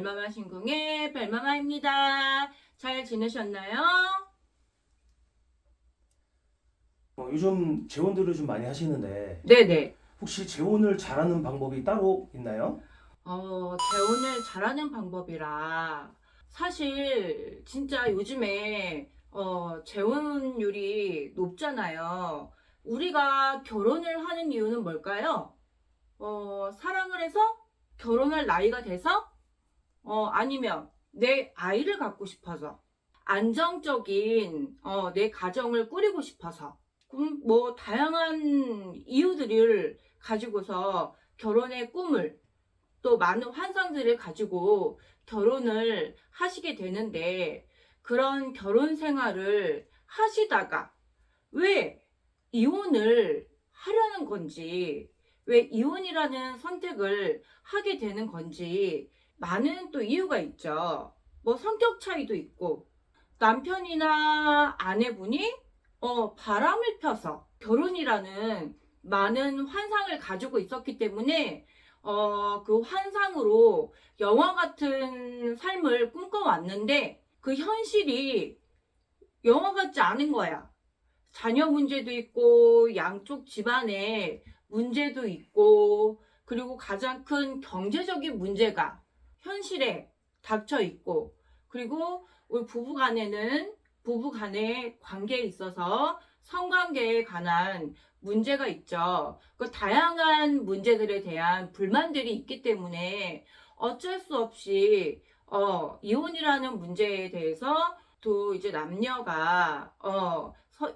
별마마 신궁의 별마마입니다. 잘 지내셨나요? 요즘 재혼들을 좀 많이 하시는데 네네. 혹시 재혼을 잘하는 방법이 따로 있나요? 재혼을 잘하는 방법이라 사실 진짜 요즘에 재혼율이 높잖아요. 우리가 결혼을 하는 이유는 뭘까요? 사랑을 해서? 결혼할 나이가 돼서? 아니면 내 아이를 갖고 싶어서? 안정적인 내 가정을 꾸리고 싶어서? 뭐 다양한 이유들을 가지고서 결혼의 꿈을 또 많은 환상들을 가지고 결혼을 하시게 되는데, 그런 결혼 생활을 하시다가 왜 이혼을 하려는 건지, 왜 이혼이라는 선택을 하게 되는 건지 많은 또 이유가 있죠. 뭐 성격 차이도 있고, 남편이나 아내분이 바람을 펴서 결혼이라는 많은 환상을 가지고 있었기 때문에 그 환상으로 영화 같은 삶을 꿈꿔왔는데, 그 현실이 영화 같지 않은 거야. 자녀 문제도 있고, 양쪽 집안에 문제도 있고, 그리고 가장 큰 경제적인 문제가 현실에 닥쳐 있고, 그리고 우리 부부 간의 관계에 있어서 성관계에 관한 문제가 있죠. 그 다양한 문제들에 대한 불만들이 있기 때문에 어쩔 수 없이 이혼이라는 문제에 대해서 또 이제 남녀가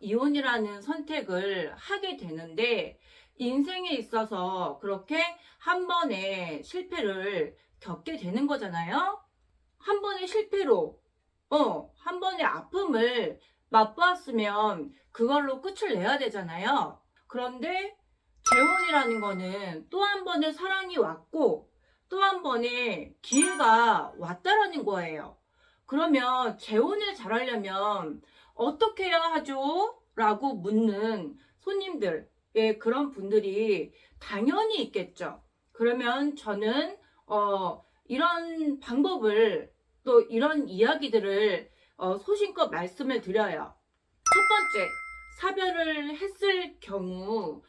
이혼이라는 선택을 하게 되는데, 인생에 있어서 그렇게 한 번의 실패를 겪게 되는 거잖아요. 한 번의 실패로 한 번의 아픔을 맛보았으면 그걸로 끝을 내야 되잖아요. 그런데 재혼이라는 거는 또 한 번의 사랑이 왔고 또 한 번의 기회가 왔다라는 거예요. 그러면 재혼을 잘하려면 어떻게 해야 하죠? 라고 묻는 손님들, 그런 분들이 당연히 있겠죠. 그러면 저는 이런 방법을, 또 이런 이야기들을 소신껏 말씀을 드려요. 첫 번째, 사별을 했을 경우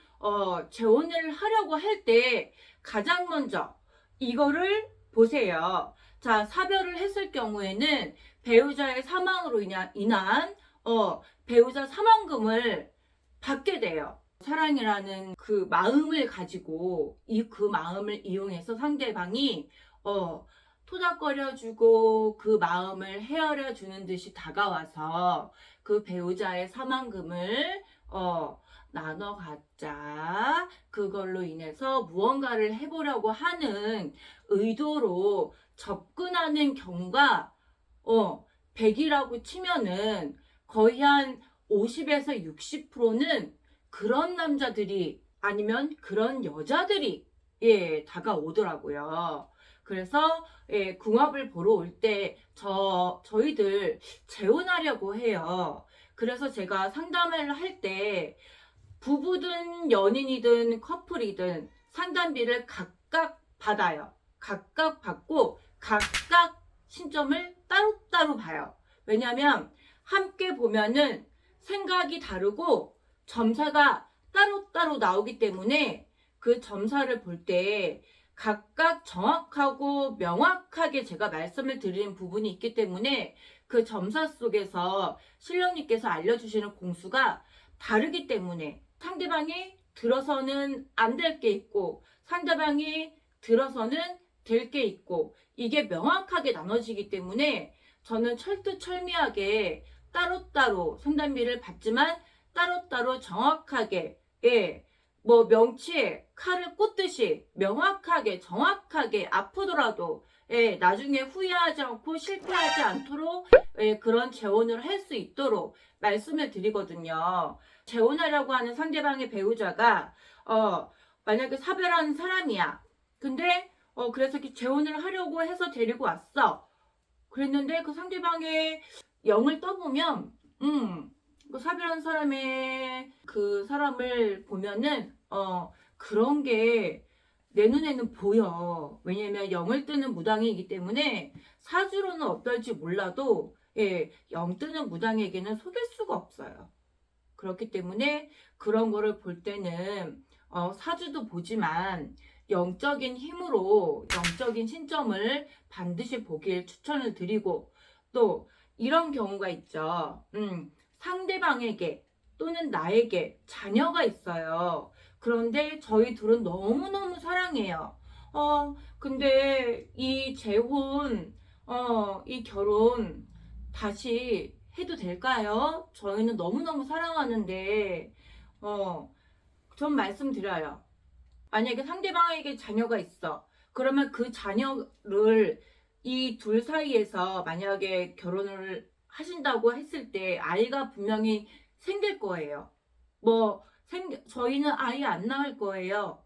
재혼을 하려고 할 때 가장 먼저 이거를 보세요. 자, 사별을 했을 경우에는 배우자의 사망으로 인한 배우자 사망금을 받게 돼요. 사랑이라는 그 마음을 가지고 그 마음을 이용해서 상대방이 토닥거려주고 그 마음을 헤아려주는 듯이 다가와서 그 배우자의 사망금을 나눠 갖자, 그걸로 인해서 무언가를 해보려고 하는 의도로 접근하는 경우가 100이라고 치면은 거의 한 50에서 60%는 그런 남자들이, 아니면 그런 여자들이 다가오더라고요. 그래서 궁합을 보러 올 때 저희들 재혼하려고 해요. 그래서 제가 상담을 할 때 부부든 연인이든 커플이든 상담비를 각각 받아요. 각각 받고 각각 신점을 따로따로 봐요. 왜냐하면 함께 보면은 생각이 다르고 점사가 따로따로 나오기 때문에 그 점사를 볼 때 각각 정확하고 명확하게 제가 말씀을 드리는 부분이 있기 때문에 그 점사 속에서 신령님께서 알려주시는 공수가 다르기 때문에 상대방이 들어서는 안 될 게 있고 상대방이 들어서는 될 게 있고, 이게 명확하게 나눠지기 때문에 저는 철두철미하게 따로따로 상담비를 받지만 따로따로 정확하게, 뭐 명치에 칼을 꽂듯이 명확하게 정확하게, 아프더라도 나중에 후회하지 않고 실패하지 않도록 그런 재혼을 할 수 있도록 말씀을 드리거든요. 재혼하려고 하는 상대방의 배우자가 만약에 사별하는 사람이야. 근데 그래서 재혼을 하려고 해서 데리고 왔어. 그랬는데 그 상대방의 영을 떠보면 그 사별한 사람의 그 사람을 보면은 그런 게 내 눈에는 보여. 왜냐면 영을 뜨는 무당이기 때문에 사주로는 어떨지 몰라도 영 뜨는 무당에게는 속일 수가 없어요. 그렇기 때문에 그런 거를 볼 때는 사주도 보지만 영적인 힘으로 영적인 신점을 반드시 보길 추천을 드리고, 또 이런 경우가 있죠. 상대방에게 또는 나에게 자녀가 있어요. 그런데 저희 둘은 너무너무 사랑해요. 근데 이 재혼, 이 결혼 다시 해도 될까요? 저희는 너무너무 사랑하는데, 전 말씀드려요. 만약에 상대방에게 자녀가 있어. 그러면 그 자녀를 이 둘 사이에서 만약에 결혼을 하신다고 했을 때 아이가 분명히 생길 거예요. 저희는 아이 안 낳을 거예요.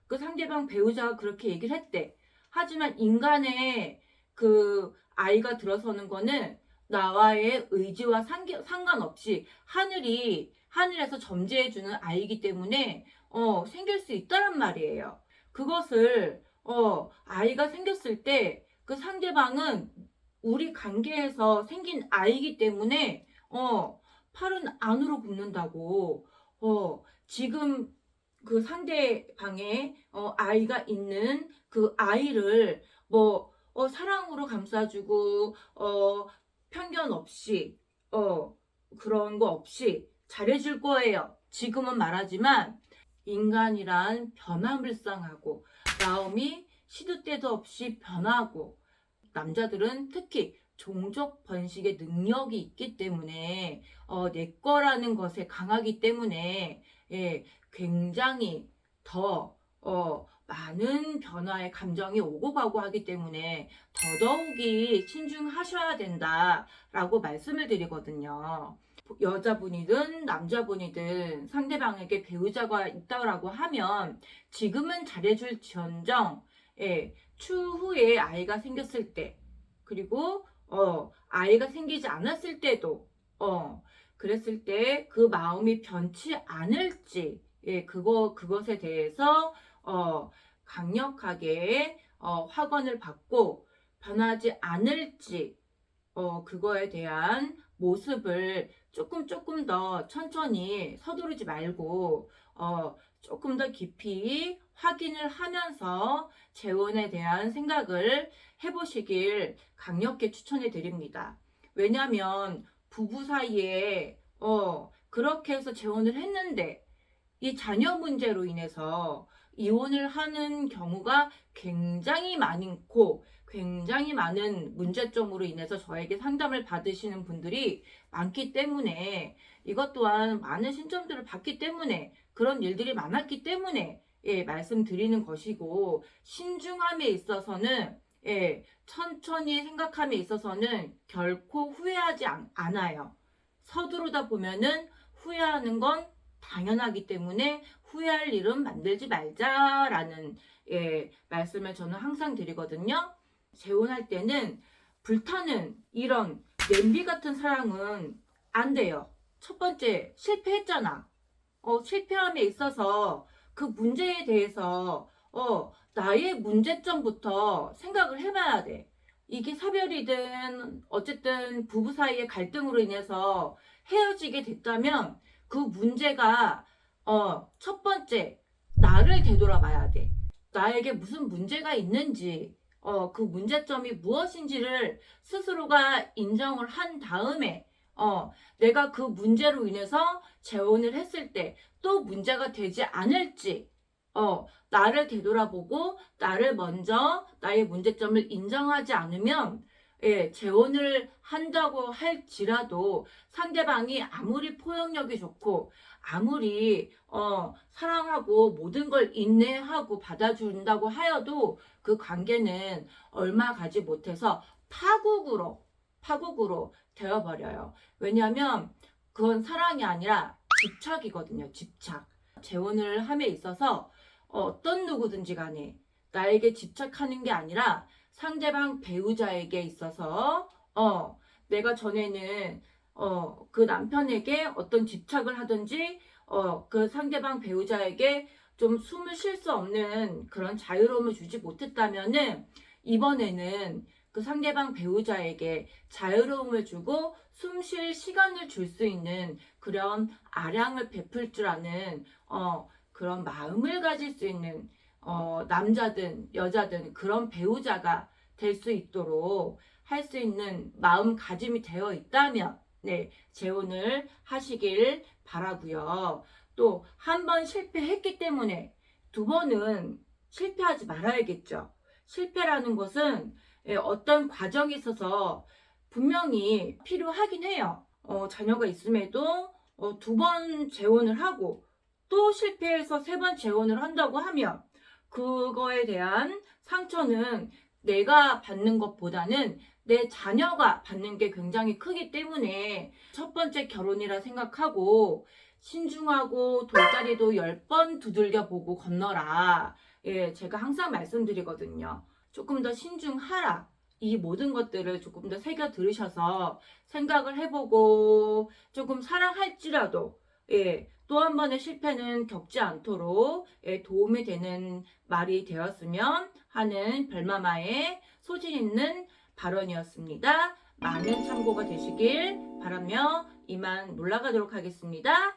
그 상대방 배우자가 그렇게 얘기를 했대. 하지만 인간의 그 아이가 들어서는 거는 나와의 의지와 상관없이 하늘에서 점지해주는 아이기 때문에 생길 수 있다란 말이에요. 그것을 아이가 생겼을 때 그 상대방은 우리 관계에서 생긴 아이기 때문에 팔은 안으로 굽는다고. 지금 그 상대방의 아이가 있는 그 아이를 사랑으로 감싸주고 편견 없이 그런 거 없이 잘해줄 거예요. 지금은 말하지만 인간이란 변화무쌍하고 마음이 시도 때도 없이 변하고, 남자들은 특히 종족 번식의 능력이 있기 때문에 내 거라는 것에 강하기 때문에 굉장히 더 많은 변화의 감정이 오고 가고 하기 때문에 더더욱이 신중하셔야 된다라고 말씀을 드리거든요. 여자분이든 남자분이든 상대방에게 배우자가 있다고 하면 지금은 잘해줄지언정 추후에 아이가 생겼을 때, 그리고 아이가 생기지 않았을 때도 그랬을 때 그 마음이 변치 않을지, 그것에 대해서 강력하게 확언을 받고 변하지 않을지, 그거에 대한 모습을 조금 더 천천히 서두르지 말고 조금 더 깊이 확인을 하면서 재혼에 대한 생각을 해보시길 강력히 추천해 드립니다. 왜냐하면 부부 사이에 그렇게 해서 재혼을 했는데 이 자녀 문제로 인해서 이혼을 하는 경우가 굉장히 많고, 굉장히 많은 문제점으로 인해서 저에게 상담을 받으시는 분들이 많기 때문에, 이것 또한 많은 신점들을 받기 때문에, 그런 일들이 많았기 때문에 말씀드리는 것이고, 신중함에 있어서는 천천히 생각함에 있어서는 결코 후회하지 않아요. 서두르다 보면은 후회하는 건 당연하기 때문에 후회할 일은 만들지 말자라는 말씀을 저는 항상 드리거든요. 재혼할 때는 불타는 이런 냄비 같은 사랑은 안 돼요. 첫 번째, 실패했잖아. 실패함에 있어서 그 문제에 대해서 나의 문제점부터 생각을 해봐야 돼. 이게 사별이든 어쨌든 부부 사이의 갈등으로 인해서 헤어지게 됐다면 그 문제가 첫 번째, 나를 되돌아봐야 돼. 나에게 무슨 문제가 있는지, 그 문제점이 무엇인지를 스스로가 인정을 한 다음에 내가 그 문제로 인해서 재혼을 했을 때 또 문제가 되지 않을지 나를 되돌아보고 나를 먼저 나의 문제점을 인정하지 않으면 재혼을 한다고 할지라도 상대방이 아무리 포용력이 좋고 아무리 사랑하고 모든 걸 인내하고 받아준다고 하여도 그 관계는 얼마 가지 못해서 파국으로 되어버려요. 왜냐하면 그건 사랑이 아니라 집착이거든요. 집착. 재혼을 함에 있어서 어떤 누구든지 간에 나에게 집착하는 게 아니라 상대방 배우자에게 있어서 내가 전에는 그 남편에게 어떤 집착을 하든지 그 상대방 배우자에게 좀 숨을 쉴 수 없는 그런 자유로움을 주지 못했다면은 이번에는 그 상대방 배우자에게 자유로움을 주고 숨 쉴 시간을 줄 수 있는 그런 아량을 베풀 줄 아는 그런 마음을 가질 수 있는 남자든 여자든 그런 배우자가 될 수 있도록 할 수 있는 마음가짐이 되어 있다면 네, 재혼을 하시길 바라고요. 또 한 번 실패했기 때문에 두 번은 실패하지 말아야겠죠. 실패라는 것은 어떤 과정에 있어서 분명히 필요하긴 해요. 자녀가 있음에도 두 번 재혼을 하고 또 실패해서 세 번 재혼을 한다고 하면 그거에 대한 상처는 내가 받는 것보다는 내 자녀가 받는 게 굉장히 크기 때문에 첫 번째 결혼이라 생각하고 신중하고 돌다리도 10번 두들겨 보고 건너라. 예, 제가 항상 말씀드리거든요. 조금 더 신중하라. 이 모든 것들을 조금 더 새겨 들으셔서 생각을 해보고 조금 사랑할지라도 또 한 번의 실패는 겪지 않도록 도움이 되는 말이 되었으면 하는 별마마의 소신 있는 발언이었습니다. 많은 참고가 되시길 바라며 이만 물러가도록 하겠습니다.